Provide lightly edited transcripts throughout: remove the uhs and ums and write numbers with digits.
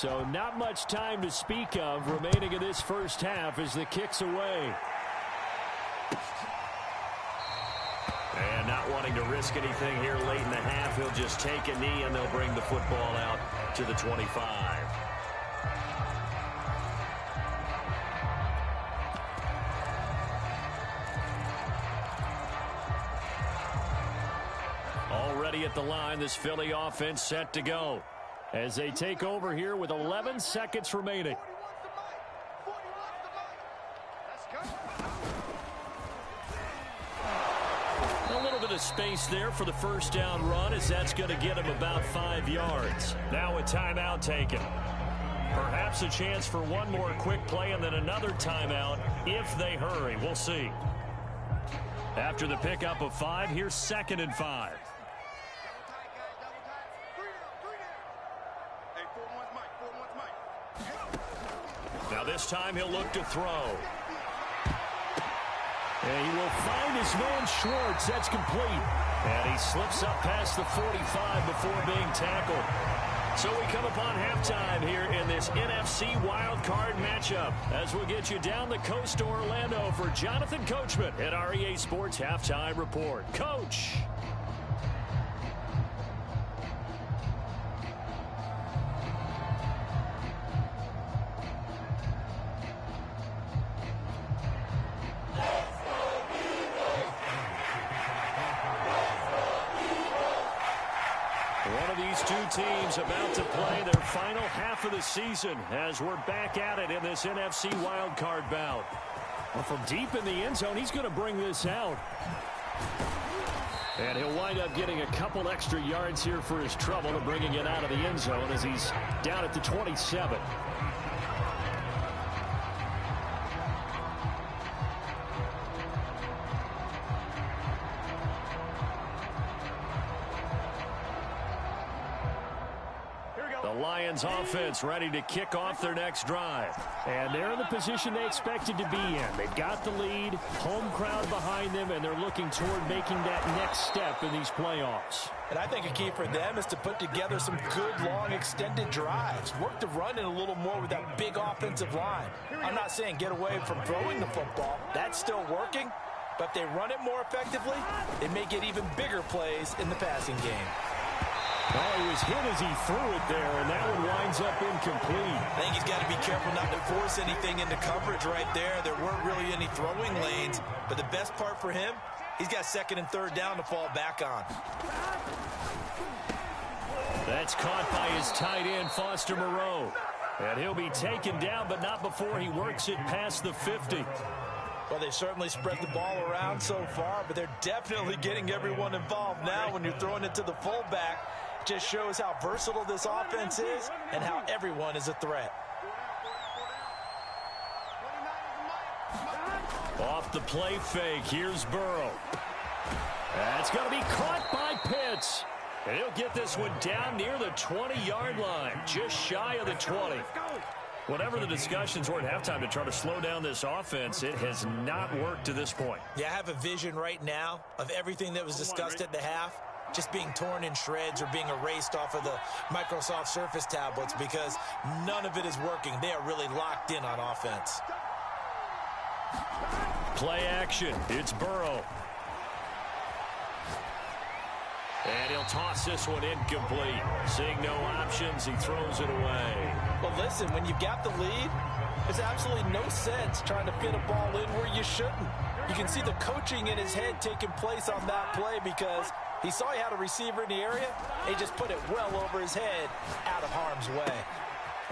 So not much time to speak of remaining in this first half as the kick's away. And not wanting to risk anything here late in the half, he'll just take a knee and they'll bring the football out to the 25. Already at the line, this Philly offense set to go as they take over here with 11 seconds remaining. A little bit of space there for the first down run, as that's going to get him about 5 yards. Now a timeout taken. Perhaps a chance for one more quick play and then another timeout if they hurry. We'll see. After the pickup of 5, here's 2nd and 5. Now this time he'll look to throw. And he will find his man Schwartz. That's complete. And he slips up past the 45 before being tackled. So we come upon halftime here in this NFC wildcard matchup as we'll get you down the coast to Orlando for Jonathan Coachman at our EA Sports Halftime Report. Coach. Teams about to play their final half of the season as we're back at it in this NFC wildcard bout. Well, from deep in the end zone, he's going to bring this out. And he'll wind up getting a couple extra yards here for his trouble and bringing it out of the end zone as he's down at the 27. Lions offense ready to kick off their next drive. And they're in the position they expected to be in. They've got the lead, home crowd behind them, and they're looking toward making that next step in these playoffs. And I think a key for them is to put together some good, long, extended drives. Work the run in a little more with that big offensive line. I'm not saying get away from throwing the football. That's still working. But if they run it more effectively, they may get even bigger plays in the passing game. Oh, he was hit as he threw it there, and that one winds up incomplete. I think he's got to be careful not to force anything into coverage right there. There weren't really any throwing lanes, but the best part for him, he's got 2nd and 3rd down to fall back on. That's caught by his tight end, Foster Moreau. And he'll be taken down, but not before he works it past the 50. Well, they certainly spread the ball around so far, but they're definitely getting everyone involved now when you're throwing it to the fullback. Just shows how versatile this offense is and how everyone is a threat. Off the play fake, here's Burrow. That's going to be caught by Pitts. And he'll get this one down near the 20-yard line, just shy of the 20. Whatever the discussions were at halftime to try to slow down this offense, it has not worked to this point. Yeah, I have a vision right now of everything that was discussed at the half just being torn in shreds or being erased off of the Microsoft Surface tablets because none of it is working. They are really locked in on offense. Play action. It's Burrow. And he'll toss this one incomplete. Seeing no options, he throws it away. Well, listen, when you've got the lead, there's absolutely no sense trying to fit a ball in where you shouldn't. You can see the coaching in his head taking place on that play because he saw he had a receiver in the area. He just put it well over his head, out of harm's way.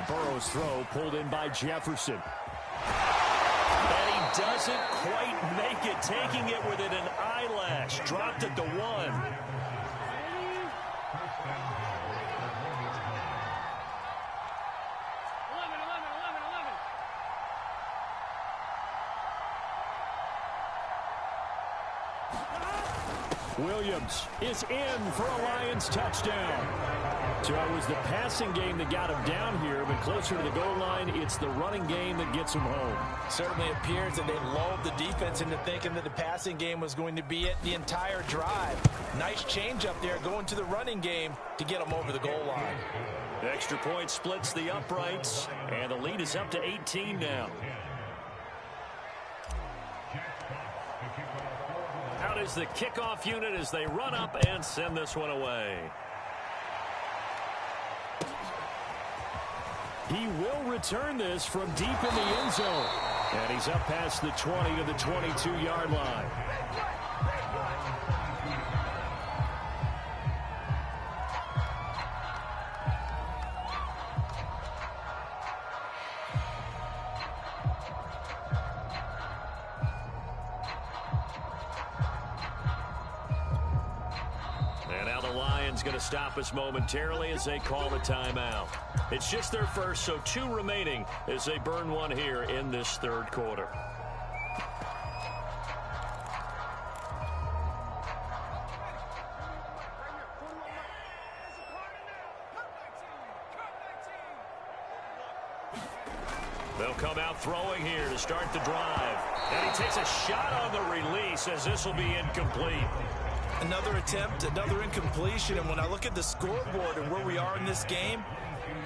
Burrow's throw pulled in by Jefferson. And he doesn't quite make it, taking it within an eyelash. Dropped at the 1. Williams is in for a Lions touchdown. So it was the passing game that got him down here, but closer to the goal line, it's the running game that gets him home. Certainly appears that they lulled the defense into thinking that the passing game was going to be it the entire drive. Nice change up there going to the running game to get him over the goal line. Extra point splits the uprights, and the lead is up to 18 now. Out is the kickoff unit as they run up and send this one away. He will return this from deep in the end zone. And he's up past the 20 to the 22-yard line. And now the Lions going to stop us momentarily as they call a timeout. It's just their first, so 2 remaining as they burn one here in this third quarter. They'll come out throwing here to start the drive. And he takes a shot on the release as this will be incomplete. Another attempt, another incompletion, and when I look at the scoreboard and where we are in this game,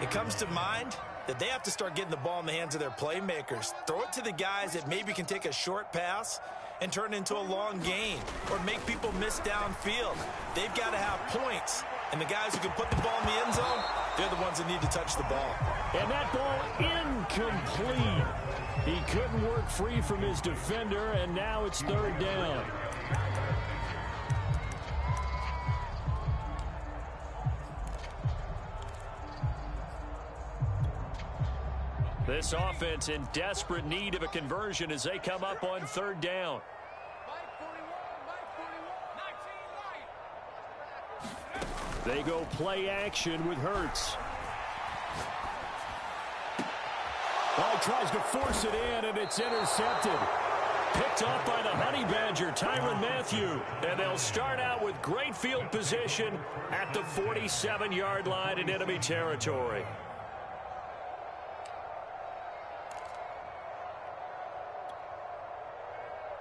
it comes to mind that they have to start getting the ball in the hands of their playmakers. Throw it to the guys that maybe can take a short pass and turn it into a long gain or make people miss downfield. They've got to have points, and the guys who can put the ball in the end zone, they're the ones that need to touch the ball. And that ball incomplete. He couldn't work free from his defender, and now it's third down. This offense in desperate need of a conversion as they come up on third down. They go play action with Hurts. Oh, tries to force it in, and it's intercepted. Picked up by the Honey Badger, Tyrann Mathieu. And they'll start out with great field position at the 47-yard line in enemy territory.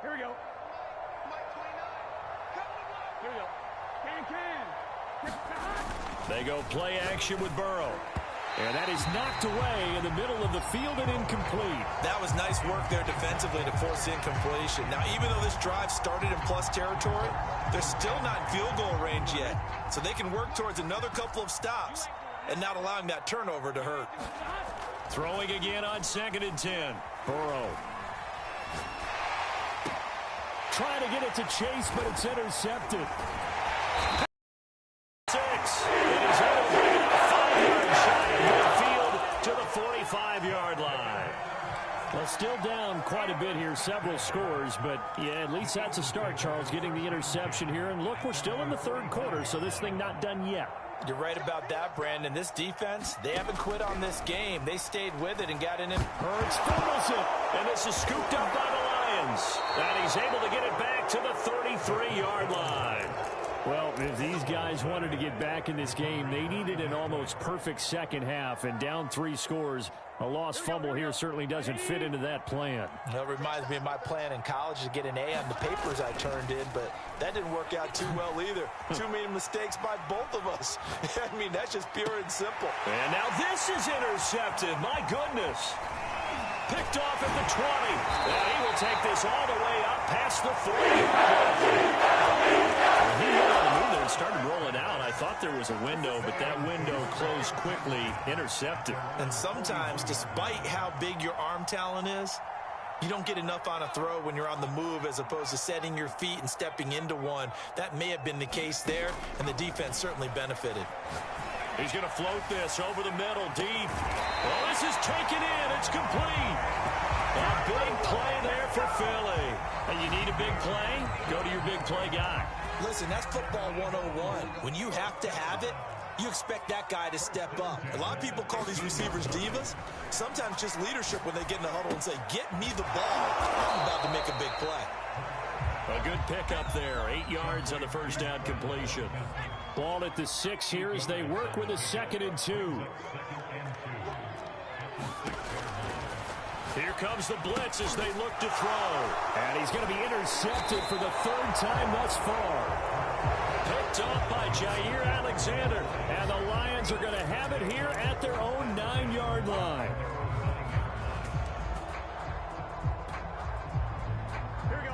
Here we go. Here we go. They go play action with Burrow. And that is knocked away in the middle of the field and incomplete. That was nice work there defensively to force incompletion. Now, even though this drive started in plus territory, they're still not in field goal range yet. So they can work towards another couple of stops and not allowing that turnover to hurt. Throwing again on 2nd and 10. Burrow. Trying to get it to Chase, but it's intercepted. 6. It is out of 5-yard shot in midfield to the 45-yard line. Well, still down quite a bit here, several scores, but yeah, at least that's a start, Charles, getting the interception here. And look, we're still in the third quarter, so this thing not done yet. You're right about that, Brandon. This defense, they haven't quit on this game. They stayed with it and got in. Hurts fumbles it, and this is scooped up by the Lions. And he's able to get it back to the 33-yard line. Well, if these guys wanted to get back in this game, they needed an almost perfect second half, and down 3 scores. A lost fumble here certainly doesn't fit into that plan. That reminds me of my plan in college to get an A on the papers I turned in, but that didn't work out too well either. Too many mistakes by both of us. I mean, that's just pure and simple. And now this is intercepted. My goodness. Picked off at the 20. And he will take this all the way up past the 40. He went on the move there and started rolling out. I thought there was a window, but that window closed quickly. Intercepted. And sometimes, despite how big your arm talent is, you don't get enough on a throw when you're on the move as opposed to setting your feet and stepping into one. That may have been the case there, and the defense certainly benefited. He's going to float this over the middle, deep. Well, this is taken in. It's complete. A big play there for Philly. And you need a big play? Go to your big play guy. Listen, that's football 101. When you have to have it, you expect that guy to step up. A lot of people call these receivers divas. Sometimes just leadership when they get in the huddle and say, get me the ball. I'm about to make a big play. A good pickup there. 8 yards on the first down completion. Ball at the 6 here as they work with a 2nd and 2. Here comes the blitz as they look to throw. And he's going to be intercepted for the 3rd time thus far. Picked off by KaeAriJaE, and the Lions are going to have it here at their own 9-yard line.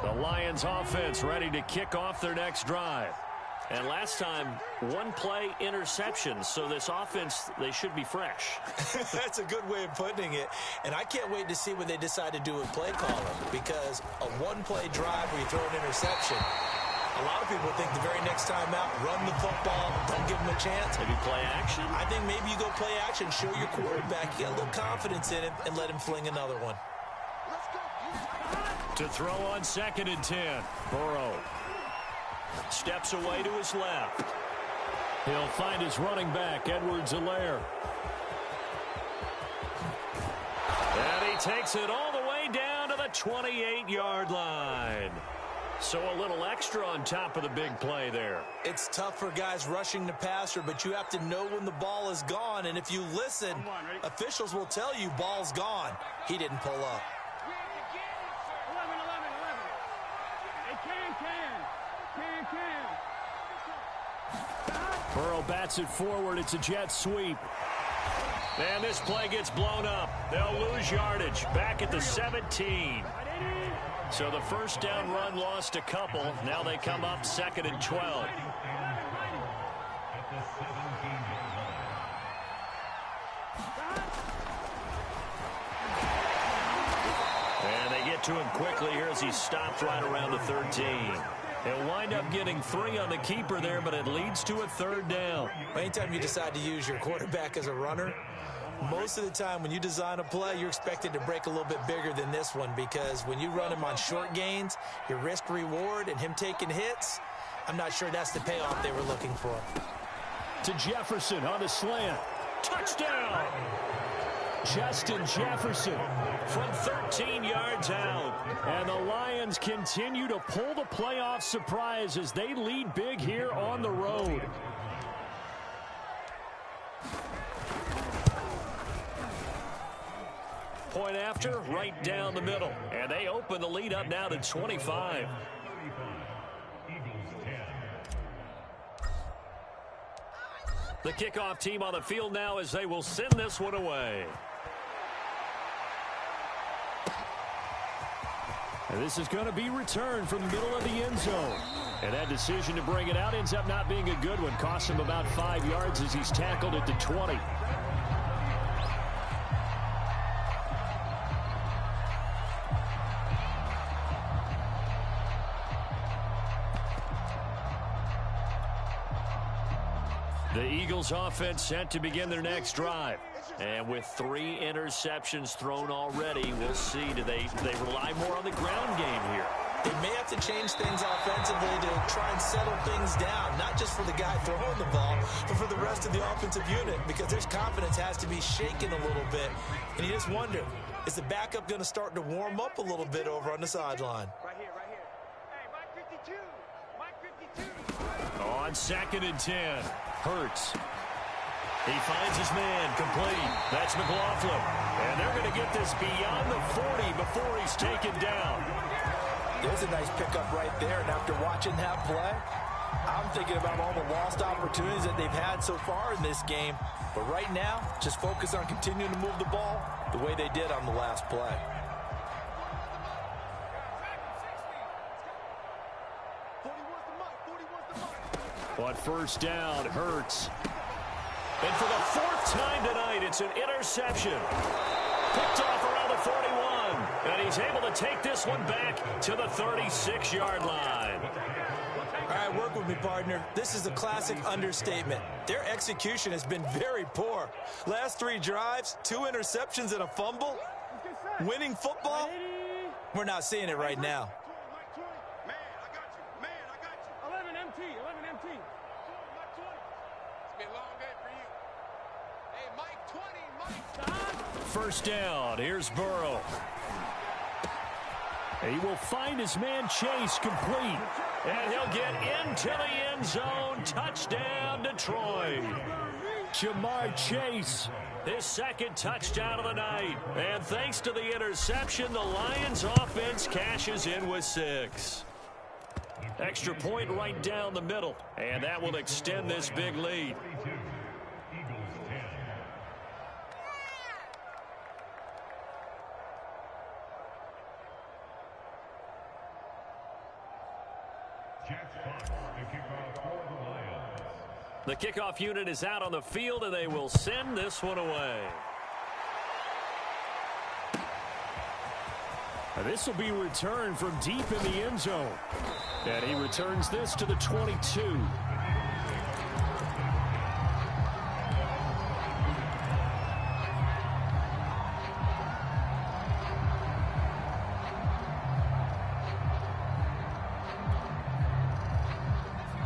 The Lions offense ready to kick off their next drive. And last time, one-play interception, so this offense, they should be fresh. That's a good way of putting it. And I can't wait to see what they decide to do with play calling, because a one-play drive where you throw an interception, a lot of people think the very next time out, run the football, don't give them a chance. Maybe play action? I think maybe you go play action, show your quarterback, get a little confidence in him, and let him fling another one. To throw on 2nd and 10, Burrow steps away to his left. He'll find his running back, Edwards-Helaire. And he takes it all the way down to the 28-yard line. So a little extra on top of the big play there. It's tough for guys rushing the passer, but you have to know when the ball is gone. And if you listen, officials will tell you ball's gone. He didn't pull up. Burrow bats it forward. It's a jet sweep. And this play gets blown up. They'll lose yardage. Back at the 17. So the first down run lost a couple. Now they come up 2nd and 12. And they get to him quickly here as he stopped right around the 13. He'll wind up getting 3 on the keeper there, but it leads to a 3rd down. Anytime you decide to use your quarterback as a runner, most of the time when you design a play, you're expected to break a little bit bigger than this one, because when you run him on short gains, your risk-reward and him taking hits, I'm not sure that's the payoff they were looking for. To Jefferson on the slant. Touchdown! Justin Jefferson from 13 yards out. And the Lions continue to pull the playoff surprise as they lead big here on the road. Point after, right down the middle. And they open the lead up now to 25. The kickoff team on the field now as they will send this one away. And this is going to be returned from the middle of the end zone. And that decision to bring it out ends up not being a good one. Costs him about 5 yards as he's tackled at the 20. The Eagles offense set to begin their next drive. And with 3 interceptions thrown already, we'll see, do they rely more on the ground game here? They may have to change things offensively to try and settle things down, not just for the guy throwing the ball, but for the rest of the offensive unit, because their confidence has to be shaken a little bit. And you just wonder, is the backup going to start to warm up a little bit over on the sideline? Right here, right here. Hey, Mike 52. Mike 52. On 2nd and 10, Hurts. He finds his man, complete. That's McLaughlin. And they're going to get this beyond the 40 before he's taken down. There's a nice pickup right there, and after watching that play, I'm thinking about all the lost opportunities that they've had so far in this game. But right now, just focus on continuing to move the ball the way they did on the last play. But first down, Hurts. And for the 4th time tonight, it's an interception. Picked off around the 41. And he's able to take this one back to the 36-yard line. All right, work with me, partner. This is a classic understatement. Their execution has been very poor. Last 3 drives, 2 interceptions and a fumble. Winning football? We're not seeing it right now. Man, I got you. Man, I got you. 11 MT, 11 MT. Mike 20. It's been a long day for you. Hey, Mike 20, Mike. First down, here's Burrow. He will find his man Chase, complete. And he'll get into the end zone. Touchdown, Detroit. Jamar Chase, his 2nd touchdown of the night. And thanks to the interception, the Lions offense cashes in with 6. Extra point right down the middle, and that will extend this big lead. The kickoff unit is out on the field, and they will send this one away. This will be returned from deep in the end zone. And he returns this to the 22.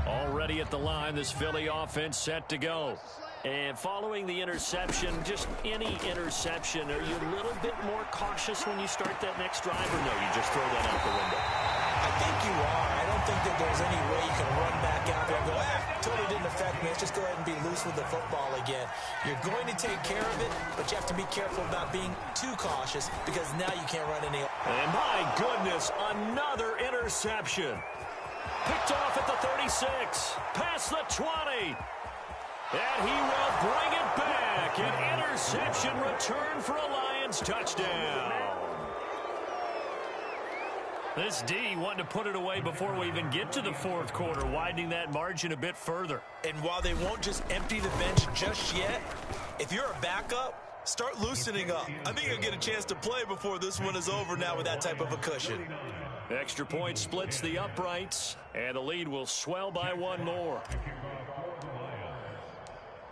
Already at the line, this Philly offense set to go. And following the interception, just any interception, are you a little bit more cautious when you start that next drive, or no, you just throw that out the window? I think you are. I don't think that there's any way you can run back out there and go, totally didn't affect me. Let's just go ahead and be loose with the football again. You're going to take care of it, but you have to be careful about being too cautious because now you can't run any. And my goodness, another interception. Picked off at the 36, past the 20. And he will bring it back. An interception return for a Lions touchdown. This D wanting to put it away before we even get to the fourth quarter, widening that margin a bit further. And while they won't just empty the bench just yet, if you're a backup, start loosening up. I think you'll get a chance to play before this one is over now with that type of a cushion. Extra point splits the uprights, and the lead will swell by one more.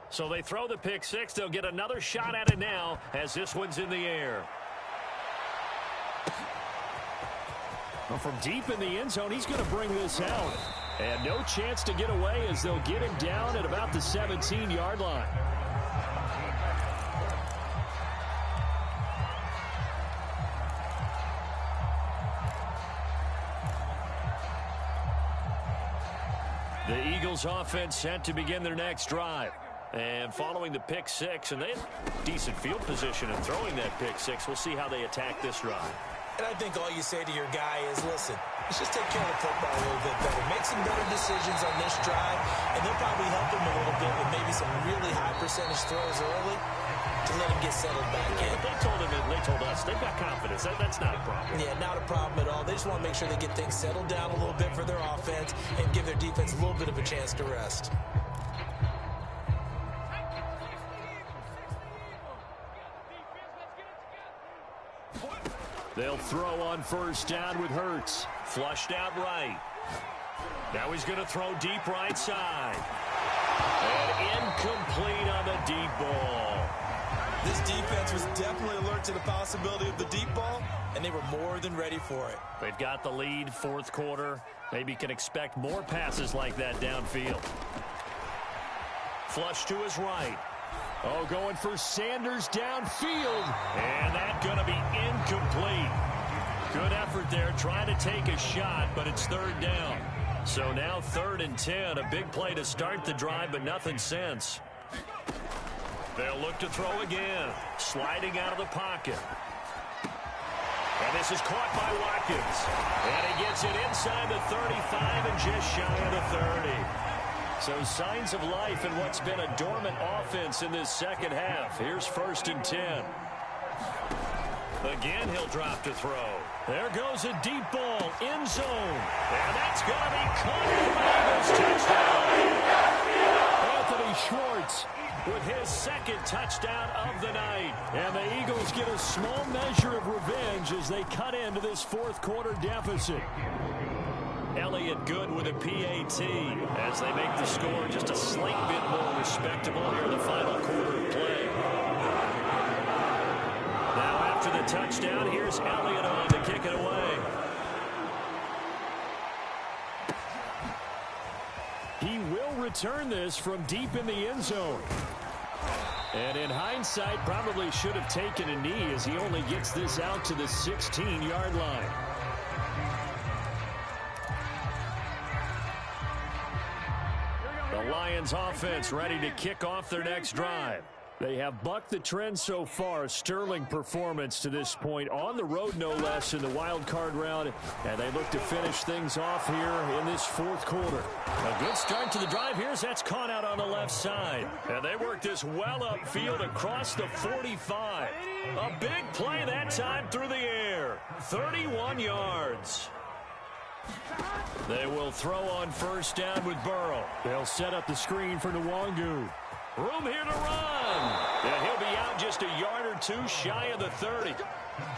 So they throw the pick six. They'll get another shot at it now as this one's in the air. Well, from deep in the end zone, he's going to bring this out. And no chance to get away as they'll get him down at about the 17-yard line. The Eagles offense set to begin their next drive. And following the pick six, and they have decent field position in throwing that pick six. We'll see how they attack this drive. And I think all you say to your guy is, listen, let's just take care of the football a little bit better. Make some better decisions on this drive, and they'll probably help him a little bit with maybe some really high percentage throws early to let him get settled back in. But they told us they've got confidence. That's not a problem. Yeah, not a problem at all. They just want to make sure they get things settled down a little bit for their offense and give their defense a little bit of a chance to rest. They'll throw on first down with Hurts. Flushed out right. Now he's going to throw deep right side. And incomplete on the deep ball. This defense was definitely alert to the possibility of the deep ball, and they were more than ready for it. They've got the lead, fourth quarter. Maybe can expect more passes like that downfield. Flush to his right. Oh, going for Sanders downfield. And that's going to be incomplete. Good effort there, trying to take a shot, but it's third down. So now 3rd and 10. A big play to start the drive, but nothing since. They'll look to throw again. Sliding out of the pocket. And this is caught by Watkins. And he gets it inside the 35 and just shy of the 30. So signs of life in what's been a dormant offense in this second half. Here's 1st and 10. Again, he'll drop to throw. There goes a deep ball, end zone. And that's going to be caught for Eagles touchdown. Anthony Schwartz with his 2nd touchdown of the night. And the Eagles get a small measure of revenge as they cut into this fourth quarter deficit. Elliott good with a PAT as they make the score just a slight bit more respectable here in the final quarter of play. Now after the touchdown, here's Elliott on to kick it away. He will return this from deep in the end zone. And in hindsight, probably should have taken a knee as he only gets this out to the 16-yard line. The Lions offense ready to kick off their next drive. They have bucked the trend so far. Sterling performance to this point. On the road, no less, in the wild card round. And they look to finish things off here in this fourth quarter. A good start to the drive here as that's caught out on the left side. And they work this well upfield across the 45. A big play that time through the air. 31 yards. They will throw on first down with Burrow. They'll set up the screen for Nwangu. Room here to run. And he'll be out just a yard or two shy of the 30.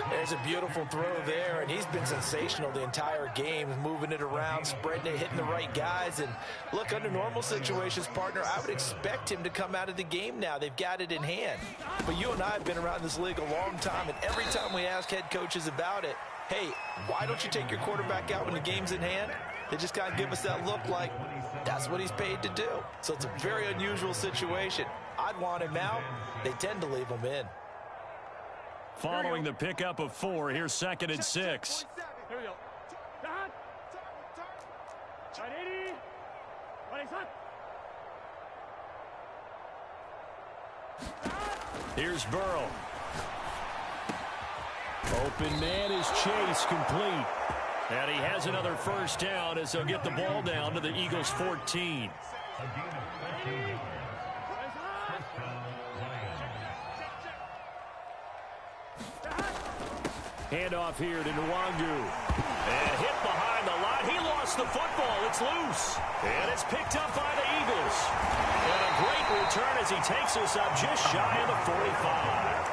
There's a beautiful throw there, and he's been sensational the entire game, moving it around, spreading it, hitting the right guys. And look, under normal situations, partner, I would expect him to come out of the game now. They've got it in hand. But you and I have been around this league a long time, and every time we ask head coaches about it, hey, why don't you take your quarterback out when the game's in hand? They just kind of give us that look like that's what he's paid to do. So it's a very unusual situation. I'd want him out. They tend to leave him in. Following the pickup of 4, here's 2nd and 6. Here we go. Here's Burrow. Open man is Chase, complete. And he has another first down as they'll get the ball down to the Eagles' 14. Handoff here to Nwangu. And hit behind the line. He lost the football. It's loose. And it's picked up by the Eagles. And a great return as he takes us up just shy of the 45.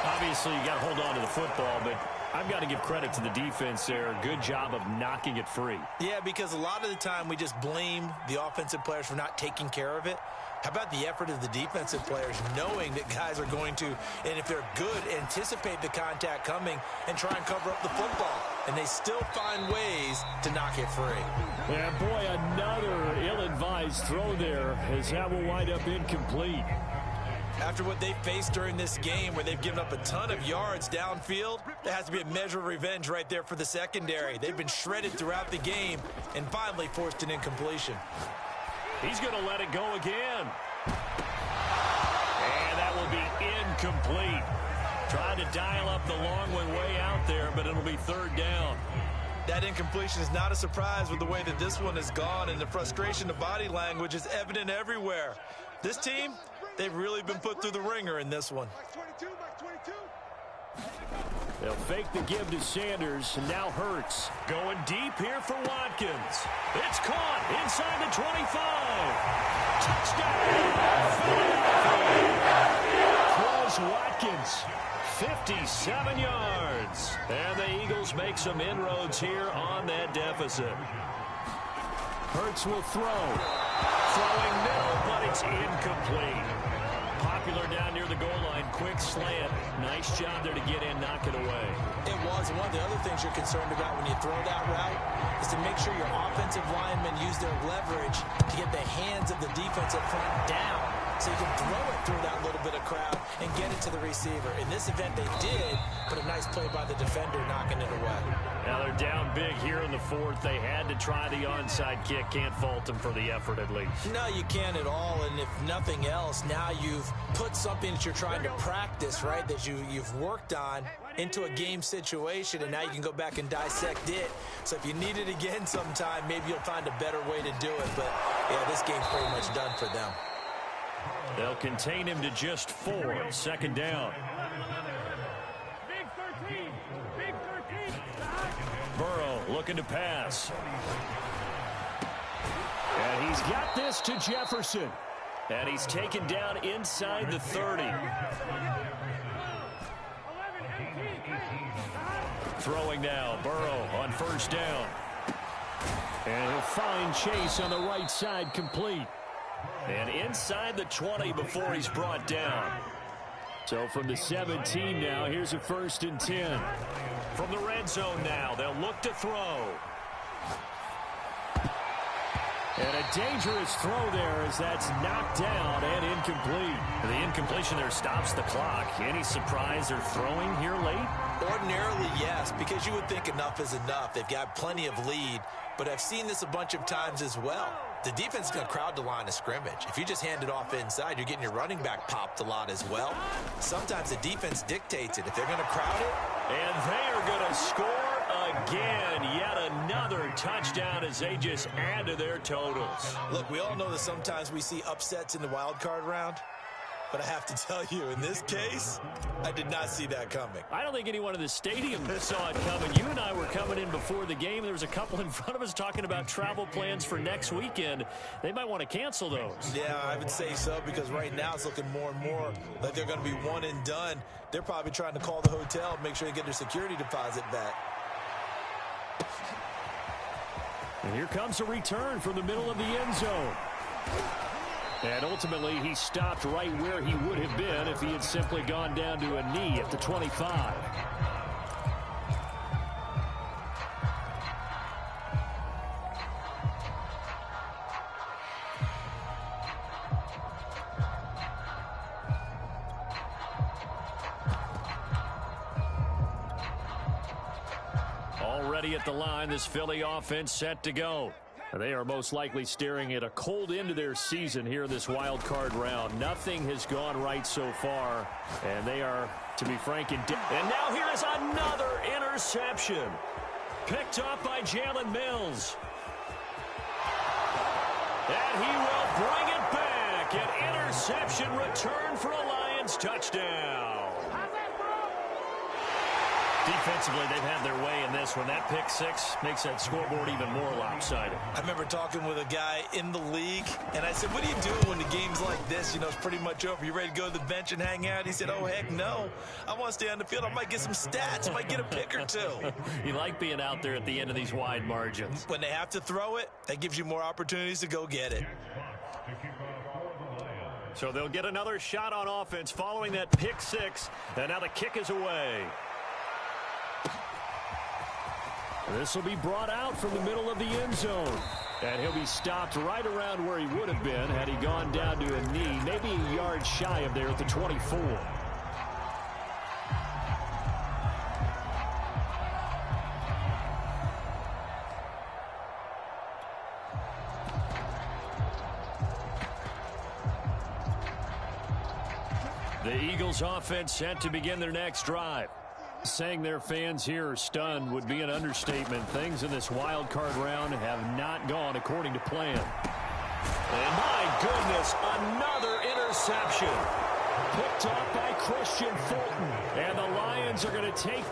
Obviously, you got to hold on to the football, but I've got to give credit to the defense there. Good job of knocking it free. Yeah, because a lot of the time we just blame the offensive players for not taking care of it. How about the effort of the defensive players knowing that guys are going to, and if they're good, anticipate the contact coming and try and cover up the football. And they still find ways to knock it free. And boy, another ill-advised throw there as that will wind up incomplete. After what they faced during this game where they've given up a ton of yards downfield, there has to be a measure of revenge right there for the secondary. They've been shredded throughout the game and finally forced an incompletion. He's going to let it go again. And that will be incomplete. Trying to dial up the long one way out there, but it'll be 3rd down. That incompletion is not a surprise with the way that this one has gone, and the frustration of body language is evident everywhere. This team, they've really been put through the ringer in this one. They'll fake the give to Sanders, and now Hurts. Going deep here for Watkins. It's caught inside the 25. Touchdown! Watkins, 57 yards. And the Eagles make some inroads here on that deficit. Hurts will throw. Throwing middle, but it's incomplete. Popular down near the goal line. Quick slant. Nice job there to get in, knock it away. It was. One of the other things you're concerned about when you throw that route is to make sure your offensive linemen use their leverage to get the hands of the defensive front down so you can throw it through that little bit of crowd and get it to the receiver. In this event, they did, but a nice play by the defender knocking it away. Now they're down big here in the 4th. They had to try the onside kick. Can't fault them for the effort at least. No, you can't at all. And if nothing else, now you've put something that you're trying to practice, right, that you've worked on into a game situation, and now you can go back and dissect it. So if you need it again sometime, maybe you'll find a better way to do it. But, yeah, this game's pretty much done for them. They'll contain him to just 4. 2nd down. Big 13. Big 13. Burrow looking to pass. And he's got this to Jefferson. And he's taken down inside the 30. Throwing now, Burrow on first down. And he'll find Chase on the right side, complete. And inside the 20 before he's brought down. So from the 17 now, here's a 1st and 10. From the red zone now, they'll look to throw. And a dangerous throw there as that's knocked down and incomplete. The incompletion there stops the clock. Any surprise they're throwing here late? Ordinarily, yes, because you would think enough is enough. They've got plenty of lead, but I've seen this a bunch of times as well. The defense is going to crowd the line of scrimmage. If you just hand it off inside, you're getting your running back popped a lot as well. Sometimes the defense dictates it. If they're going to crowd it. And they are going to score again. Yet another touchdown as they just add to their totals. Look, we all know that sometimes we see upsets in the wild card round. But I have to tell you, in this case, I did not see that coming. I don't think anyone in the stadium saw it coming. You and I were coming in before the game. There was a couple in front of us talking about travel plans for next weekend. They might want to cancel those. Yeah, I would say so, because right now it's looking more and more like they're going to be one and done. They're probably trying to call the hotel and make sure they get their security deposit back. And here comes a return from the middle of the end zone. And ultimately, he stopped right where he would have been if he had simply gone down to a knee at the 25. Already at the line, this Philly offense set to go. They are most likely staring at a cold end to their season here in this wild card round. Nothing has gone right so far, and they are, to be frank, and now here is another interception. Picked up by Jalen Mills. And he will bring it back. An interception return for a Lions touchdown. Defensively, they've had their way in this one. That pick six makes that scoreboard even more lopsided. I remember talking with a guy in the league, and I said, what do you do when the game's like this? You know, it's pretty much over. You ready to go to the bench and hang out? He said, oh, heck no. I want to stay on the field. I might get some stats. I might get a pick or two. You like being out there at the end of these wide margins. When they have to throw it, that gives you more opportunities to go get it. So they'll get another shot on offense following that pick six, and now the kick is away. This will be brought out from the middle of the end zone. And he'll be stopped right around where he would have been had he gone down to a knee, maybe a yard shy of there at the 24. The Eagles offense set to begin their next drive. Saying their fans here are stunned would be an understatement. Things in this wild card round have not gone according to plan. And my goodness, another interception. Picked up by Christian Fulton. And the Lions are going to take